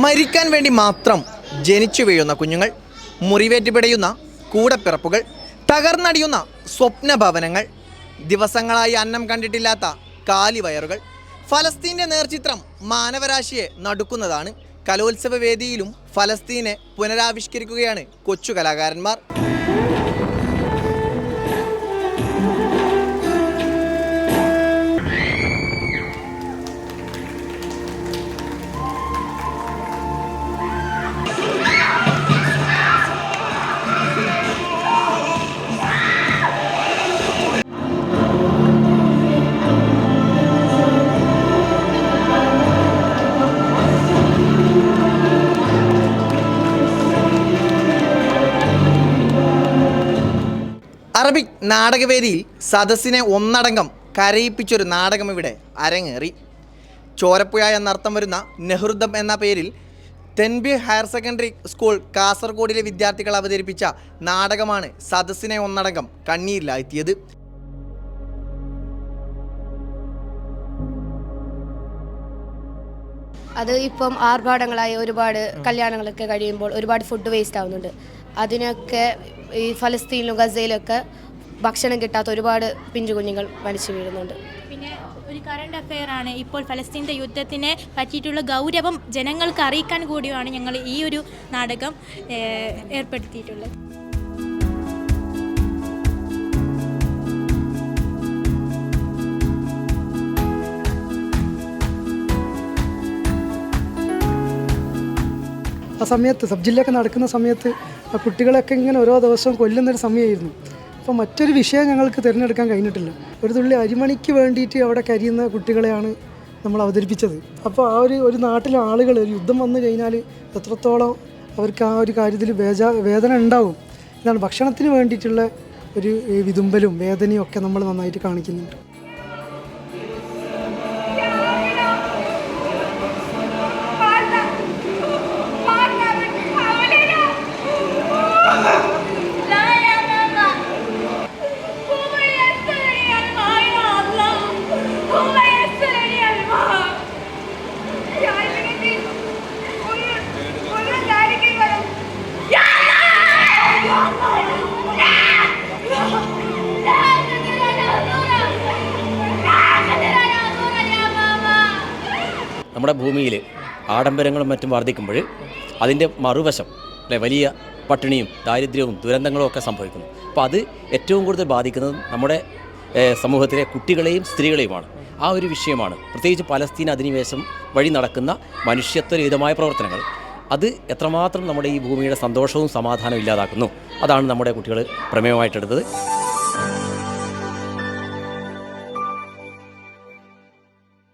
മരിക്കാൻ വേണ്ടി മാത്രം ജനിച്ചു വീഴുന്ന കുഞ്ഞുങ്ങൾ, മുറിവേറ്റ് പിടയുന്ന കൂടപ്പിറപ്പുകൾ, തകർന്നടിയുന്ന സ്വപ്ന ഭവനങ്ങൾ, ദിവസങ്ങളായി അന്നം കണ്ടിട്ടില്ലാത്ത കാലിവയറുകൾ. ഫലസ്തീൻ്റെ നേർചിത്രം മാനവരാശിയെ നടുക്കുന്നതാണ്. കലോത്സവ വേദിയിലും ഫലസ്തീനെ പുനരാവിഷ്കരിക്കുകയാണ് കൊച്ചു കലാകാരന്മാർ. അറബിക് നാടകവേദിയിൽ സദസ്സിനെ ഒന്നടങ്കം കരയിപ്പിച്ചൊരു നാടകം ഇവിടെ അരങ്ങേറി. ചോരപ്പുഴ എന്നർത്ഥം വരുന്ന നെഹ്റുദം എന്ന പേരിൽ തെൻബി ഹയർ സെക്കൻഡറി സ്കൂൾ കാസർഗോഡിലെ വിദ്യാർത്ഥികൾ അവതരിപ്പിച്ച നാടകമാണ് സദസ്സിനെ ഒന്നടങ്കം കണ്ണീരിലാഴ്ത്തിയത്. അത് ഇപ്പം ആർഭാടങ്ങളായ ഒരുപാട് കല്യാണങ്ങളൊക്കെ കഴിയുമ്പോൾ ഒരുപാട് ഫുഡ് വേസ്റ്റ് ആവുന്നുണ്ട്. അതിനൊക്കെ ഈ ഫലസ്തീനിലും ഗസയിലൊക്കെ ഭക്ഷണം കിട്ടാത്ത ഒരുപാട് പിഞ്ചു കുഞ്ഞുങ്ങൾ മരിച്ചു വീഴുന്നുണ്ട്. പിന്നെ ഒരു കറണ്ട് അഫെയർ ആണ്. ഇപ്പോൾ ഫലസ്തീൻ്റെ യുദ്ധത്തിനെ പറ്റിയിട്ടുള്ള ഗൗരവം ജനങ്ങൾക്ക് അറിയിക്കാൻ കൂടിയാണ് ഞങ്ങൾ ഈ ഒരു നാടകം ഏർപ്പെടുത്തിയിട്ടുള്ളത്. ആ സമയത്ത് സബ് ജില്ലയൊക്കെ നടക്കുന്ന സമയത്ത് ആ കുട്ടികളൊക്കെ ഇങ്ങനെ ഓരോ ദിവസവും കൊല്ലുന്നൊരു സമയമായിരുന്നു. അപ്പോൾ മറ്റൊരു വിഷയം ഞങ്ങൾക്ക് തിരഞ്ഞെടുക്കാൻ കഴിഞ്ഞിട്ടില്ല. ഒരു തുള്ളി അരിമണിക്ക് വേണ്ടിയിട്ട് അവിടെ കരിയുന്ന കുട്ടികളെയാണ് നമ്മൾ അവതരിപ്പിച്ചത്. അപ്പോൾ ആ ഒരു നാട്ടിലെ ആളുകൾ ഒരു യുദ്ധം വന്നു കഴിഞ്ഞാൽ എത്രത്തോളം അവർക്ക് ആ ഒരു കാര്യത്തിൽ വേദന ഉണ്ടാവും. ഇതാണ് ഭക്ഷണത്തിന് വേണ്ടിയിട്ടുള്ള ഒരു വിതുമ്പലും വേദനയും ഒക്കെ നമ്മൾ നന്നായിട്ട് കാണിക്കുന്നുണ്ട്. നമ്മുടെ ഭൂമിയിൽ ആഡംബരങ്ങളും മറ്റും വർദ്ധിക്കുമ്പോൾ അതിൻ്റെ മറുവശം വലിയ പട്ടിണിയും ദാരിദ്ര്യവും ദുരന്തങ്ങളും ഒക്കെ സംഭവിക്കുന്നു. അപ്പോൾ അത് ഏറ്റവും കൂടുതൽ ബാധിക്കുന്നത് നമ്മുടെ സമൂഹത്തിലെ കുട്ടികളെയും സ്ത്രീകളെയുമാണ്. ആ ഒരു വിഷയമാണ് പ്രത്യേകിച്ച് പലസ്തീൻ അധിനിവേശം വഴി നടക്കുന്ന മനുഷ്യത്വരഹിതമായ പ്രവർത്തനങ്ങൾ. അത് എത്രമാത്രം നമ്മുടെ ഈ ഭൂമിയുടെ സന്തോഷവും സമാധാനവും ഇല്ലാതാക്കുന്നു. അതാണ് നമ്മുടെ കുട്ടികൾ പ്രമേയമായിട്ടെടുത്തത്.